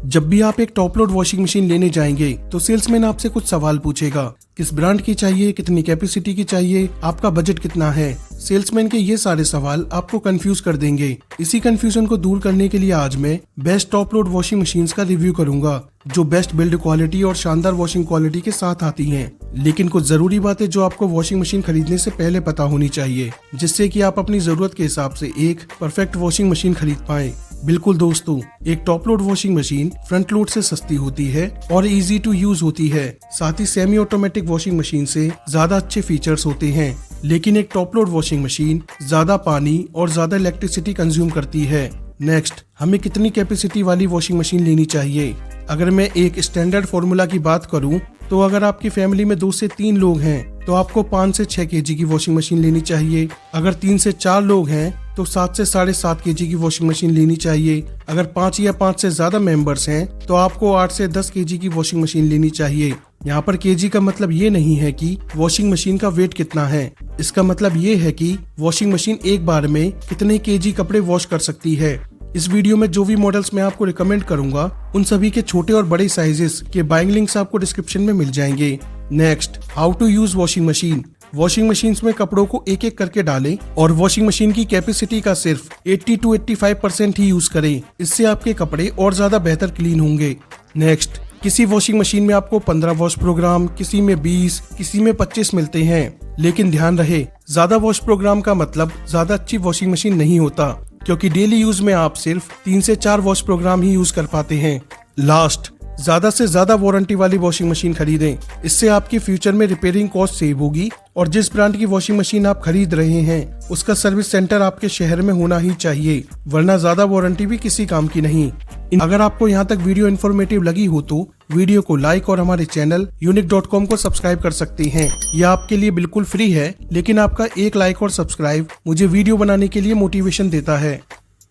जब भी आप एक टॉप लोड वॉशिंग मशीन लेने जाएंगे तो सेल्समैन आपसे कुछ सवाल पूछेगा। किस ब्रांड की चाहिए, कितनी कैपेसिटी की चाहिए, आपका बजट कितना है। सेल्समैन के ये सारे सवाल आपको कंफ्यूज कर देंगे। इसी कंफ्यूजन को दूर करने के लिए आज मैं best top load washing machines का रिव्यू करूंगा, जो बेस्ट बिल्ड क्वालिटी और शानदार वॉशिंग क्वालिटी के साथ आती हैं। लेकिन कुछ जरूरी बातें जो आपको वॉशिंग मशीन खरीदने से पहले पता होनी चाहिए, जिससे कि आप अपनी जरूरत के हिसाब से एक परफेक्ट वॉशिंग मशीन खरीद पाएं। बिल्कुल दोस्तों, एक top load washing machine front load से सस्ती होती है और इजी टू यूज होती है। साथ ही सेमी ऑटोमेटिक वॉशिंग मशीन से ज्यादा अच्छे फीचर्स होते हैं। लेकिन एक टॉप लोड वॉशिंग मशीन ज्यादा पानी और ज्यादा इलेक्ट्रिसिटी कंज्यूम करती है। नेक्स्ट, हमें कितनी कैपेसिटी वाली वॉशिंग मशीन लेनी चाहिए। अगर मैं एक स्टैंडर्ड फॉर्मूला की बात करूं तो अगर आपकी फैमिली में 2 से 3 लोग हैं तो आपको 5 से 6 केजी की वॉशिंग मशीन लेनी चाहिए। अगर 3 से 4 लोग हैं तो 7 से 7.5 केजी की वॉशिंग मशीन लेनी चाहिए। अगर 5 या 5 से ज्यादा मेंबर्स हैं तो आपको 8 से 10 केजी की वॉशिंग मशीन लेनी चाहिए। यहाँ पर केजी का मतलब ये नहीं है कि वॉशिंग मशीन का वेट कितना है। इसका मतलब ये है कि वॉशिंग मशीन एक बार में कितने केजी कपड़े वॉश कर सकती है। इस वीडियो में जो भी मॉडल्स मैं आपको रिकमेंड करूंगा उन सभी के छोटे और बड़े साइजेस के बाइंग लिंक्स आपको डिस्क्रिप्शन में मिल जाएंगे। Next, how to use washing machine. Washing machine में कपड़ों को एक एक करके डालें और वॉशिंग मशीन की कैपेसिटी का सिर्फ 80 to 85% ही यूज करें। इससे आपके कपड़े और ज्यादा बेहतर क्लीन होंगे। नेक्स्ट, किसी वॉशिंग मशीन में आपको 15 वॉश प्रोग्राम, किसी में 20, किसी में 25 मिलते हैं। लेकिन ध्यान रहे, ज्यादा वॉश प्रोग्राम का मतलब ज्यादा अच्छी वॉशिंग मशीन नहीं होता, क्योंकि डेली यूज में आप सिर्फ 3 से 4 वॉश प्रोग्राम ही यूज कर पाते हैं। लास्ट, ज्यादा से ज्यादा वारंटी वाली वॉशिंग मशीन खरीदें। इससे आपकी फ्यूचर में रिपेयरिंग कॉस्ट सेव होगी और जिस ब्रांड की वॉशिंग मशीन आप खरीद रहे हैं उसका सर्विस सेंटर आपके शहर में होना ही चाहिए, वरना ज्यादा वारंटी भी किसी काम की नहीं। अगर आपको यहाँ तक वीडियो इन्फॉर्मेटिव लगी हो तो वीडियो को लाइक और हमारे चैनल unique.com को सब्सक्राइब कर सकते हैं। यह आपके लिए बिल्कुल फ्री है, लेकिन आपका एक लाइक और सब्सक्राइब मुझे वीडियो बनाने के लिए मोटिवेशन देता है।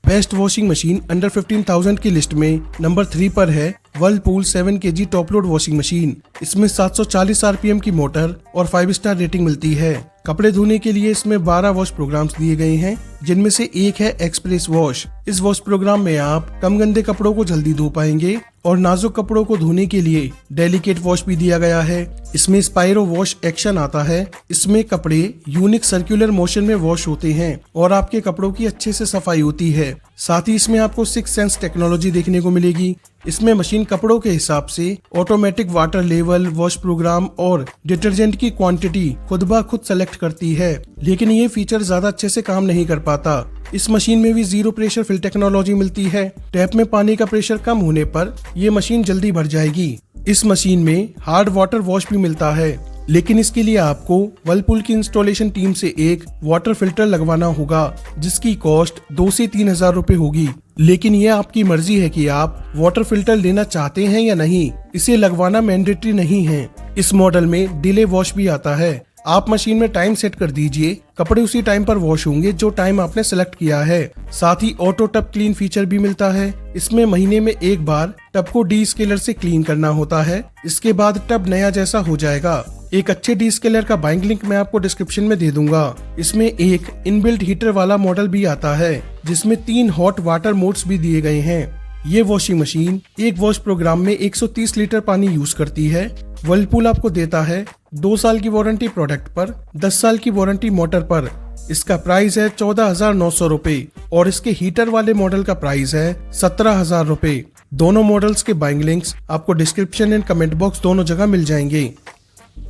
बेस्ट वॉशिंग मशीन अंडर 15,000 की लिस्ट में नंबर 3 पर है Whirlpool 7 KG top load washing machine. इसमें 740 आरपीएम की मोटर और 5 स्टार रेटिंग मिलती है। कपड़े धोने के लिए इसमें 12 वॉश प्रोग्राम्स दिए गए हैं, जिनमें से एक है एक्सप्रेस वॉश। इस वॉश प्रोग्राम में आप कम गंदे कपड़ों को जल्दी धो पाएंगे और नाजुक कपड़ों को धोने के लिए डेलिकेट वॉश भी दिया गया है। इसमें स्पाइरो वॉश एक्शन आता है। इसमें कपड़े यूनिक सर्कुलर मोशन में वॉश होते हैं और आपके कपड़ों की अच्छे से सफाई होती है। साथ ही इसमें आपको 6 सेंस टेक्नोलॉजी देखने को मिलेगी। इसमें मशीन कपड़ों के हिसाब से automatic water level, wash programme और डिटर्जेंट की क्वांटिटी खुद ब खुद सेलेक्ट करती है। लेकिन ये फीचर ज्यादा अच्छे से काम नहीं कर पाता। इस मशीन में भी 0 प्रेशर फिल टेक्नोलॉजी मिलती है। टैप में पानी का प्रेशर कम होने पर ये मशीन जल्दी भर जाएगी। इस मशीन में हार्ड वाटर वॉश भी मिलता है, लेकिन इसके लिए आपको वर्लपूल की इंस्टॉलेशन टीम से एक वाटर फिल्टर लगवाना होगा, जिसकी कॉस्ट 2 से 3 हजार रुपए होगी। लेकिन ये आपकी मर्जी है कि आप वाटर फिल्टर लेना चाहते हैं या नहीं। इसे लगवाना मैंडेटरी नहीं है। इस मॉडल में डिले वॉश भी आता है। आप मशीन में टाइम सेट कर दीजिए, कपड़े उसी टाइम पर वॉश होंगे जो टाइम आपने सेलेक्ट किया है। साथ ही ऑटो टब क्लीन फीचर भी मिलता है। इसमें महीने में एक बार टब को डी स्केलर से क्लीन करना होता है। इसके बाद टब नया जैसा हो जाएगा। एक अच्छे डी स्केलर का बाइंग लिंक मैं आपको डिस्क्रिप्शन में दे दूंगा। इसमें एक इनबिल्ट हीटर वाला मॉडल भी आता है, जिसमें 3 हॉट वाटर मोड्स भी दिए गए हैं। ये वॉशिंग मशीन एक वॉश प्रोग्राम में 130 लीटर पानी यूज करती है। वर्लपूल आपको देता है 2 साल की वारंटी प्रोडक्ट पर, 10 साल की वारंटी मोटर पर। इसका प्राइस है 14,900 रुपए और इसके हीटर वाले मॉडल का प्राइस है 17,000 रुपए। दोनों मॉडल्स के बाइंग लिंक्स आपको डिस्क्रिप्शन एंड कमेंट बॉक्स दोनों जगह मिल जाएंगे।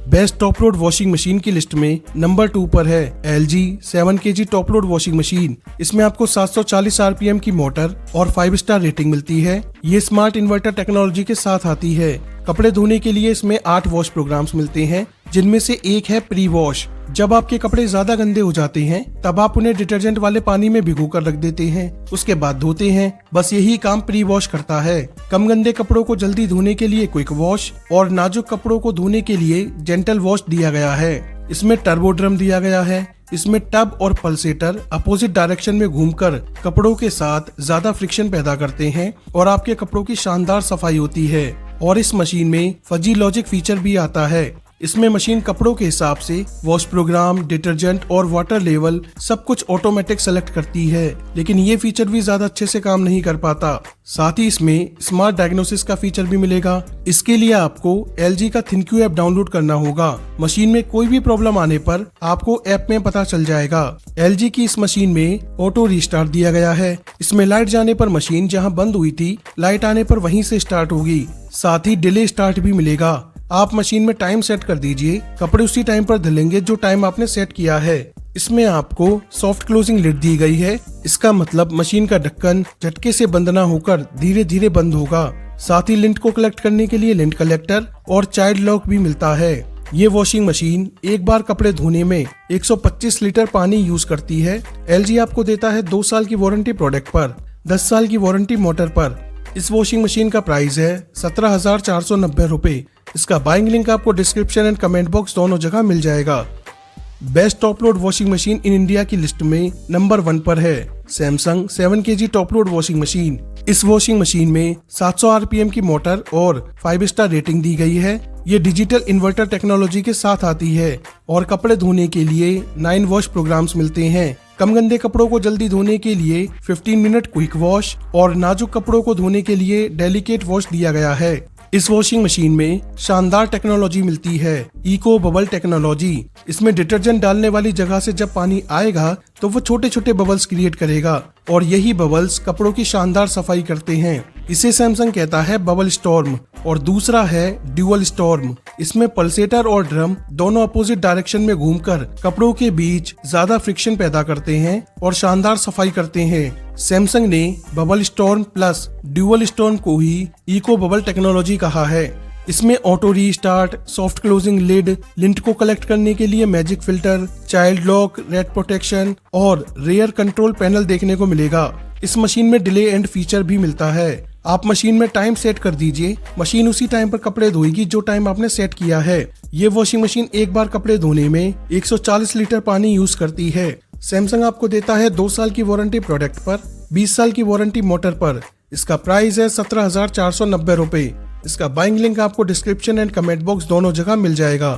Best top load washing machine की लिस्ट में नंबर 2 पर है LG 7 KG top load washing machine. इसमें आपको 740 आरपीएम की मोटर और 5 स्टार रेटिंग मिलती है। ये स्मार्ट इन्वर्टर टेक्नोलॉजी के साथ आती है। कपड़े धोने के लिए इसमें 8 वॉश प्रोग्राम्स मिलते हैं, जिनमें से एक है प्री वॉश। जब आपके कपड़े ज्यादा गंदे हो जाते हैं तब आप उन्हें डिटर्जेंट वाले पानी में भिगो कर रख देते हैं, उसके बाद धोते हैं। बस यही काम प्री वॉश करता है। कम गंदे कपड़ों को जल्दी धोने के लिए क्विक वॉश और नाजुक कपड़ों को धोने के लिए जेंटल वॉश दिया गया है। इसमें टर्बो ड्रम दिया गया है। इसमें टब और पल्सेटर अपोजिट डायरेक्शन में घूमकर कपड़ों के साथ ज्यादा फ्रिक्शन पैदा करते हैं और आपके कपड़ों की शानदार सफाई होती है। और इस मशीन में फजी लॉजिक फीचर भी आता है। इसमें मशीन कपड़ों के हिसाब से वॉश प्रोग्राम, डिटर्जेंट और वाटर लेवल सब कुछ ऑटोमेटिक सेलेक्ट करती है, लेकिन ये फीचर भी ज्यादा अच्छे से काम नहीं कर पाता। साथ ही इसमें स्मार्ट डायग्नोसिस का फीचर भी मिलेगा। इसके लिए आपको LG का ThinQ ऐप डाउनलोड करना होगा। मशीन में कोई भी प्रॉब्लम आने पर आपको ऐप में पता चल जाएगा। LG की इस मशीन में ऑटो रीस्टार्ट दिया गया है। इसमें लाइट जाने पर मशीन जहां बंद हुई थी, लाइट आने पर वहीं से स्टार्ट होगी। साथ ही डिले स्टार्ट भी मिलेगा। आप मशीन में टाइम सेट कर दीजिए, कपड़े उसी टाइम पर धुलेंगे जो टाइम आपने सेट किया है। इसमें आपको सॉफ्ट क्लोजिंग लिड दी गई है। इसका मतलब मशीन का ढक्कन झटके से बंद ना होकर धीरे धीरे बंद होगा। साथ ही लिंट को कलेक्ट करने के लिए लिंट कलेक्टर और चाइल्ड लॉक भी मिलता है। ये वॉशिंग मशीन एक बार कपड़े धोने में 125 लीटर पानी यूज करती है। LG आपको देता है 2 साल की वारंटी प्रोडक्ट पर, 10 साल की वारंटी मोटर पर। इस वॉशिंग मशीन का प्राइस है 17,490 रुपए। इसका बाइंग लिंक आपको डिस्क्रिप्शन एंड कमेंट बॉक्स दोनों जगह मिल जाएगा। Best top load washing machine in India की लिस्ट में नंबर 1 पर है Samsung 7 kg top load washing machine. इस वॉशिंग मशीन में 700 RPM की मोटर और 5 स्टार रेटिंग दी गई है। ये डिजिटल इन्वर्टर टेक्नोलॉजी के साथ आती है और कपड़े धोने के लिए 9 वॉश प्रोग्राम्स मिलते हैं। कम गंदे कपड़ों को जल्दी धोने के लिए 15 मिनट क्विक वॉश और नाजुक कपड़ों को धोने के लिए डेलिकेट वॉश दिया गया है। इस वॉशिंग मशीन में शानदार टेक्नोलॉजी मिलती है, इको बबल टेक्नोलॉजी। इसमें डिटर्जेंट डालने वाली जगह से जब पानी आएगा तो वो छोटे छोटे बबल्स क्रिएट करेगा और यही बबल्स कपड़ों की शानदार सफाई करते हैं। इसे सैमसंग कहता है बबल स्टॉर्म और दूसरा है ड्यूअल स्टॉर्म। इसमें पल्सेटर और ड्रम दोनों अपोजिट डायरेक्शन में घूमकर कपड़ों के बीच ज्यादा फ्रिक्शन पैदा करते हैं और शानदार सफाई करते हैं। सैमसंग ने bubble storm plus dual storm को ही इको बबल टेक्नोलॉजी कहा है। इसमें auto restart, soft closing lid, lint को कलेक्ट करने के लिए magic filter, child lock, rat protection और रेयर कंट्रोल पैनल देखने को मिलेगा। इस मशीन में डिले एंड फीचर भी मिलता है। आप मशीन में टाइम सेट कर दीजिए, मशीन उसी टाइम पर कपड़े धोएगी जो टाइम आपने सेट किया है। ये वॉशिंग मशीन एक बार कपड़े धोने में 140 लीटर पानी यूज करती है। सैमसंग आपको देता है 2 साल की वारंटी प्रोडक्ट पर, 20 साल की वारंटी मोटर पर। इसका प्राइस है 17,490 रुपए। इसका बाइंग लिंक आपको डिस्क्रिप्शन एंड कमेंट बॉक्स दोनों जगह मिल जाएगा।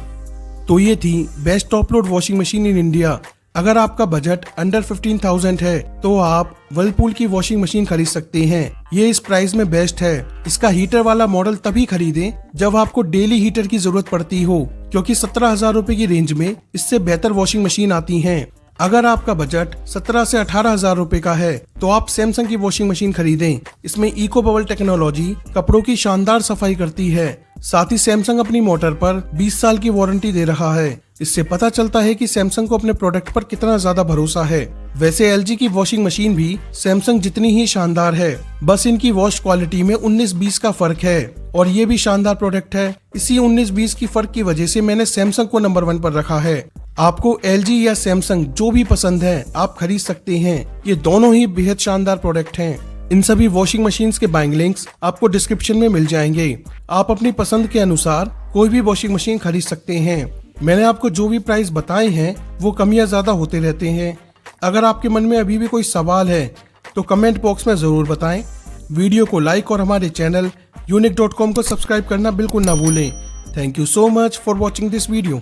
तो ये थी best top load washing machine in India. अगर आपका बजट अंडर 15,000 है तो आप वर्लपूल की वॉशिंग मशीन खरीद सकते हैं। ये इस प्राइस में बेस्ट है। इसका हीटर वाला मॉडल तभी खरीदें जब आपको डेली हीटर की जरूरत पड़ती हो, क्योंकि 17,000 रुपए की रेंज में इससे बेहतर वॉशिंग मशीन आती हैं। अगर आपका बजट 17 से 18,000 रुपए का है तो आप सैमसंग की वॉशिंग मशीन खरीदें। इसमें इको बबल टेक्नोलॉजी कपड़ों की शानदार सफाई करती है। साथ ही सैमसंग अपनी मोटर पर 20 साल की वारंटी दे रहा है। इससे पता चलता है कि सैमसंग को अपने प्रोडक्ट पर कितना ज्यादा भरोसा है। वैसे LG की वॉशिंग मशीन भी सैमसंग जितनी ही शानदार है, बस इनकी वॉश क्वालिटी में 19-20 का फर्क है और ये भी शानदार प्रोडक्ट है। इसी 19-20 की फर्क की वजह से मैंने सैमसंग को नंबर 1 पर रखा है। आपको LG या सैमसंग जो भी पसंद है आप खरीद सकते हैं। ये दोनों ही बेहद शानदार प्रोडक्ट हैं। इन सभी वॉशिंग मशीन्स के बाइंग लिंक्स आपको डिस्क्रिप्शन में मिल जाएंगे। आप अपनी पसंद के अनुसार कोई भी वॉशिंग मशीन खरीद सकते हैं। मैंने आपको जो भी प्राइस बताए हैं वो कम या ज्यादा होते रहते हैं। अगर आपके मन में अभी भी कोई सवाल है तो कमेंट बॉक्स में जरूर बताएं। वीडियो को लाइक और हमारे चैनल unique.com को सब्सक्राइब करना बिल्कुल ना भूलें। Thank you so much for watching this video.